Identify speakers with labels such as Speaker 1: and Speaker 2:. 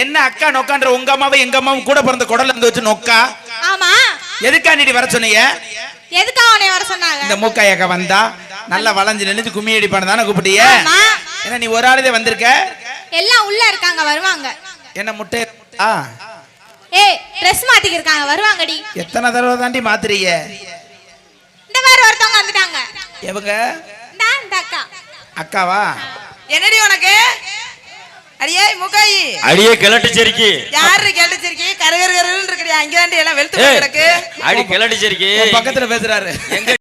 Speaker 1: என்ன அக்கா நோக்கான்ற உங்க அம்மாவை எங்க அம்மாவும் கூட பிறந்த குடல இருந்து வச்சு நோக்கா?
Speaker 2: ஆமா.
Speaker 1: எதுக்கா நீ வர சொன்னீங்க?
Speaker 2: எதுக்கா உன்னை வர சொன்னாங்க?
Speaker 1: இந்த மூக்காயக்கா வந்தா நல்லா வளைஞ்சு நின்னு கும்மி அடிப்பானு தானே கூப்பிட்டிய?
Speaker 2: ஆமா.
Speaker 1: என்ன நீ ஒரு ஆளுதே வந்திருக்க?
Speaker 2: எல்லாம் உள்ள இருக்காங்க வருவாங்க.
Speaker 1: என்ன முட்டை?
Speaker 2: ஏய் Dress மாத்திக்க இருக்காங்க வருவாங்கடி.
Speaker 1: எத்தனை தடவை தாண்டி மாத்துறீங்க?
Speaker 2: இந்த மாதிரி ஒருத்தவங்க வந்துட்டாங்க.
Speaker 1: எவங்க?
Speaker 2: இந்த அக்கா.
Speaker 1: அக்காவா?
Speaker 3: என்னடி உனக்கு? அடியே முகாயி.
Speaker 4: அடியே கிளட்டிச்சேரிக்கி.
Speaker 3: யாரு கிளட்டிச்சேரிக்கி? கரகரகரன்னு இருக்கடி. அங்க தாண்டி எல்லாம் வெளுத்து கிடக்கு.
Speaker 4: அடி கிளட்டிச்சேரிக்கி.
Speaker 1: பக்கத்துல பேசுறாரு. எங்க